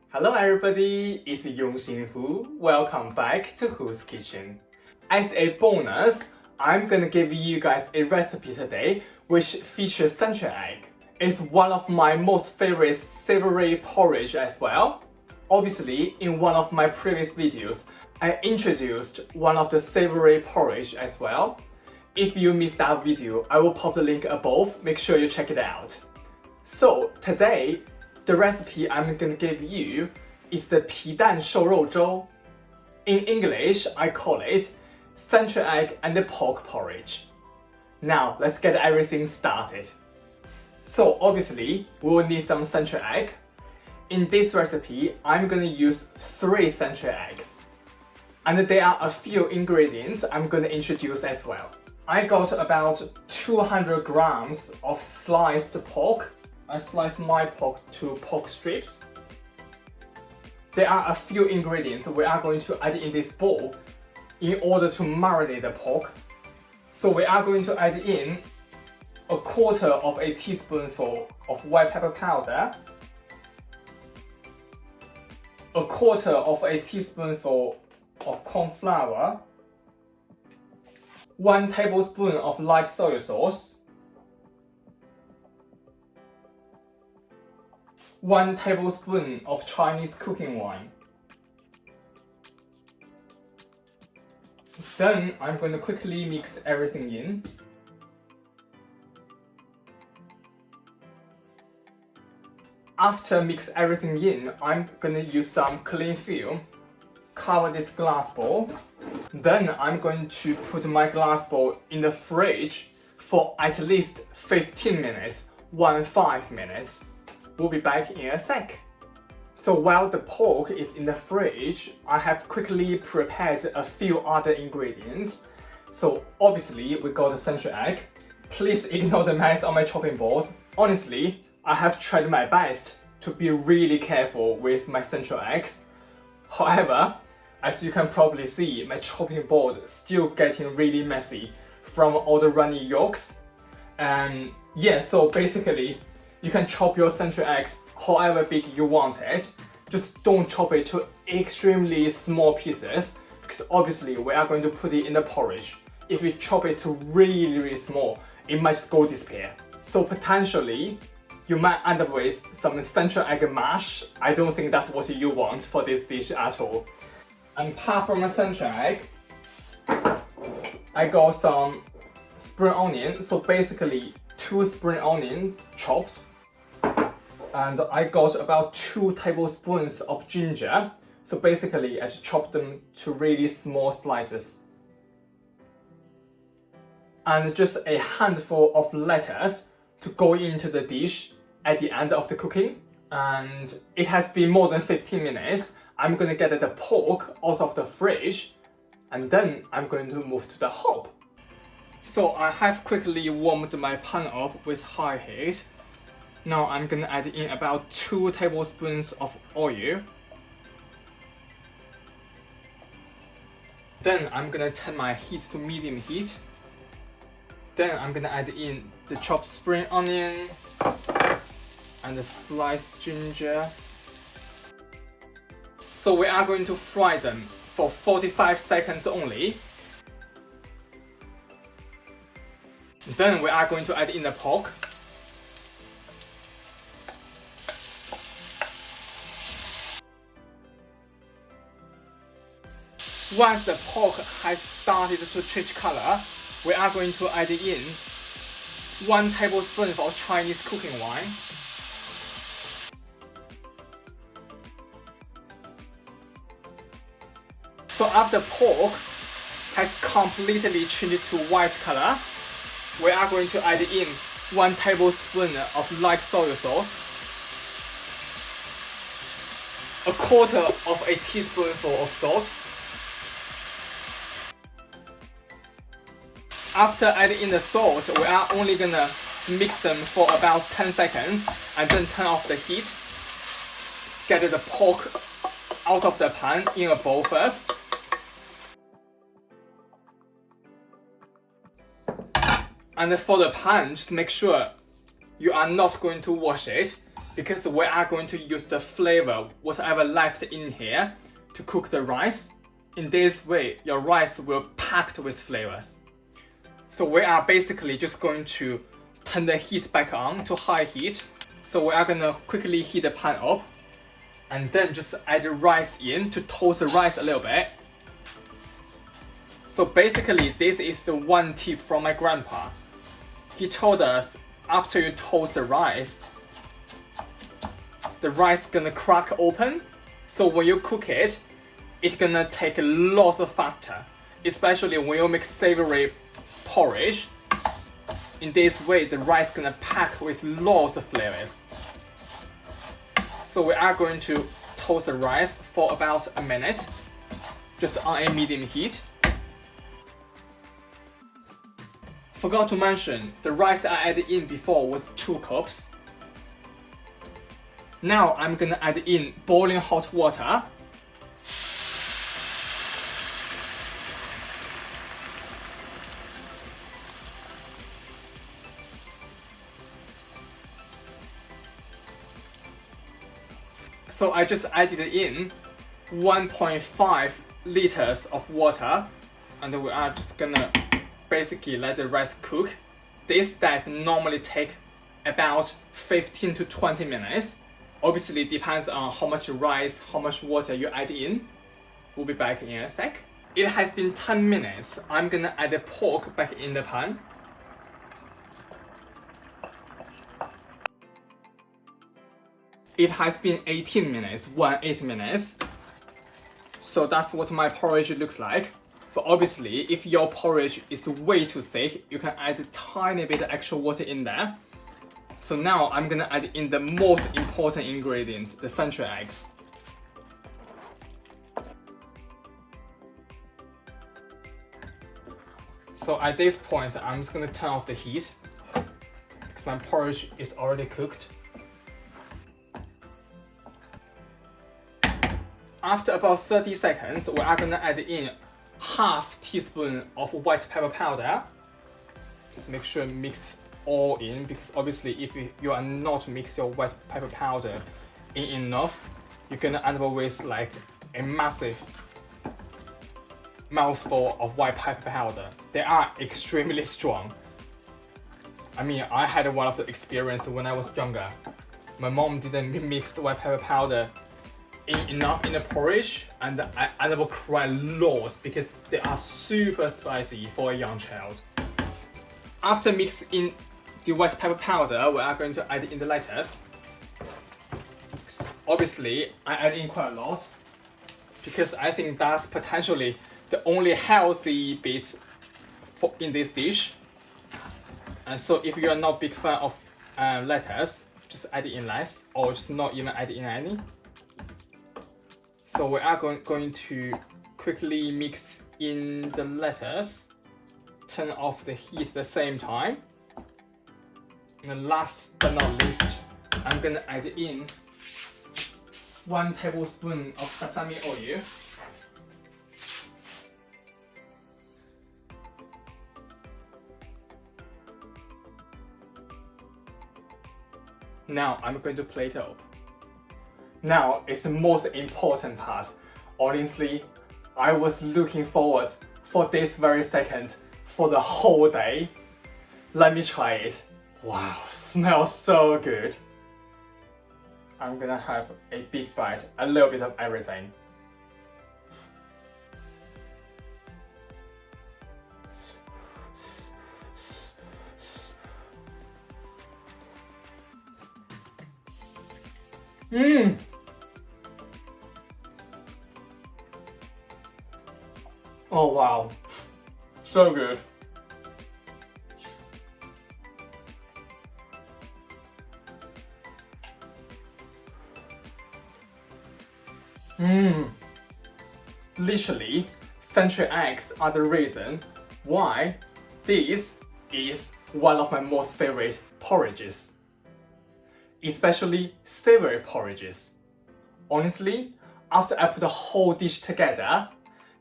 Hello everybody, it's Yongxin Hu. Welcome back to Hu's Kitchen. As a bonus, I'm gonna give you guys a recipe today which features century egg. It's one of my most favorite savory porridge as well. Obviously, in one of my previous videos, I introduced one of the savory porridge as well. If you missed that video, I will pop the link above, make sure you check it out. So today, the recipe I'm gonna give you is the 皮蛋瘦肉粥. In English, I call it century egg and the pork porridge. Now, let's get everything started. So obviously, we will need some century egg. In this recipe, I'm gonna use 3 century eggs. And there are a few ingredients I'm gonna introduce as well. I got about 200 grams of sliced pork. I sliced my pork to pork strips. There are a few ingredients we are going to add in this bowl in order to marinate the pork. So we are going to add in a quarter of a teaspoonful of white pepper powder, a quarter of a teaspoonful of corn flour, 1 tablespoon of light soy sauce, 1 tablespoon of Chinese cooking wine. Then I'm going to quickly mix everything in. After mix everything in, I'm going to use some cling film, cover this glass bowl. Then I'm going to put my glass bowl in the fridge for at least 15 minutes, 15 minutes. We'll be back in a sec. So while the pork is in the fridge, I have quickly prepared a few other ingredients. So obviously we got the century egg. Please ignore the mess on my chopping board. Honestly, I have tried my best to be really careful with my century eggs. However, as you can probably see, my chopping board is still getting really messy from all the runny yolks. And yeah, so basically, you can chop your century eggs however big you want it. Just don't chop it to extremely small pieces because obviously we are going to put it in the porridge. If you chop it to really small, it might just go disappear. So potentially, you might end up with some century egg mash. I don't think that's what you want for this dish at all. And apart from a century egg, I got some spring onion. So basically, 2 spring onions chopped. And I got about 2 tablespoons of ginger. So basically, I just chopped them to really small slices. And just a handful of lettuce to go into the dish at the end of the cooking. And it has been more than 15 minutes. I'm gonna get the pork out of the fridge. And then I'm going to move to the hob. So I have quickly warmed my pan up with high heat. Now I'm gonna add in about 2 tablespoons of oil. Then I'm gonna turn my heat to medium heat. Then I'm gonna add in the chopped spring onion and the sliced ginger. So we are going to fry them for 45 seconds only. Then we are going to add in the pork. Once the pork has started to change color, we are going to add in 1 tablespoon of Chinese cooking wine. So after pork has completely changed to white color, we are going to add in 1 tablespoon of light soy sauce, a quarter of a teaspoonful of salt. After adding in the salt, we are only gonna mix them for about 10 seconds and then turn off the heat. Get the pork out of the pan in a bowl first. And for the pan, just make sure you are not going to wash it. because we are going to use the flavor, whatever left in here, to cook the rice. In this way, your rice will be packed with flavors. So we are basically just going to turn the heat back on to high heat. So we are gonna quickly heat the pan up and then just add the rice in to toast the rice a little bit. So basically, this is the one tip from my grandpa. He told us after you toast the rice gonna crack open. So when you cook it, it's gonna take lots faster, especially when you make savory porridge. In this way, the rice gonna pack with lots of flavors. So we are going to toast the rice for about a minute, just on a medium heat. Forgot to mention, the rice I added in before was 2 cups. Now I'm gonna add in boiling hot water. So I just added in 1.5 liters of water, and we are just gonna basically let the rice cook. This step normally takes about 15 to 20 minutes. Obviously, it depends on how much rice, how much water you add in. We'll be back in a sec. It has been 10 minutes. I'm gonna add the pork back in the pan. It has been 18 minutes, 18 minutes. So that's what my porridge looks like. But obviously, if your porridge is way too thick, you can add a tiny bit of extra water in there. So now I'm gonna add in the most important ingredient, the century eggs. So at this point, I'm just gonna turn off the heat because my porridge is already cooked. After about 30 seconds, we are gonna add in half teaspoon of white pepper powder. Just make sure mix all in, because obviously if you are not mix your white pepper powder in enough, you're gonna end up with like a massive mouthful of white pepper powder. They are extremely strong. I mean, I had one of the experience when I was younger. My mom didn't mix white pepper powder enough in the porridge, and I ended up crying lots because they are super spicy for a young child. After mixing the white pepper powder, we are going to add in the lettuce. Obviously, I add in quite a lot because I think that's potentially the only healthy bit in this dish. And so if you are not a big fan of lettuce, just add in less, or just not even add in any. So we are going to quickly mix in the lettuce, turn off the heat at the same time. And last but not least, I'm gonna add in 1 tablespoon of sesame oil. Now I'm going to plate it up. Now it's the most important part. Honestly, I was looking forward for this very second for the whole day. Let me try it. Wow, smells so good. I'm gonna have a big bite, a little bit of everything. Oh wow, so good. Literally, century eggs are the reason why this is one of my most favorite porridges. Especially savory porridges. Honestly, after I put the whole dish together,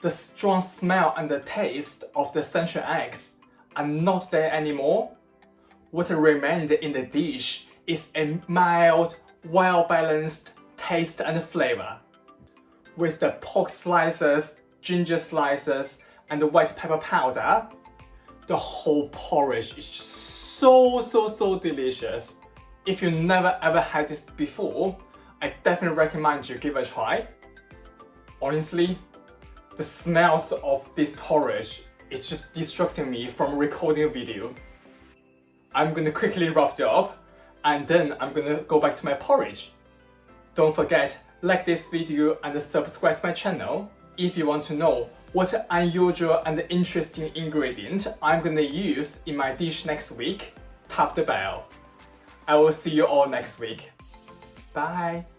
the strong smell and the taste of the century eggs are not there anymore. What remained in the dish is a mild, well-balanced taste and flavor. With the pork slices, ginger slices, and the white pepper powder, the whole porridge is just so delicious. If you never ever had this before, I definitely recommend you give it a try. Honestly, the smells of this porridge is just distracting me from recording a video. I'm gonna quickly wrap it up and then I'm gonna go back to my porridge. Don't forget, like this video and subscribe to my channel if you want to know what unusual and interesting ingredient I'm gonna use in my dish next week. Tap the bell. I will see you all next week. Bye!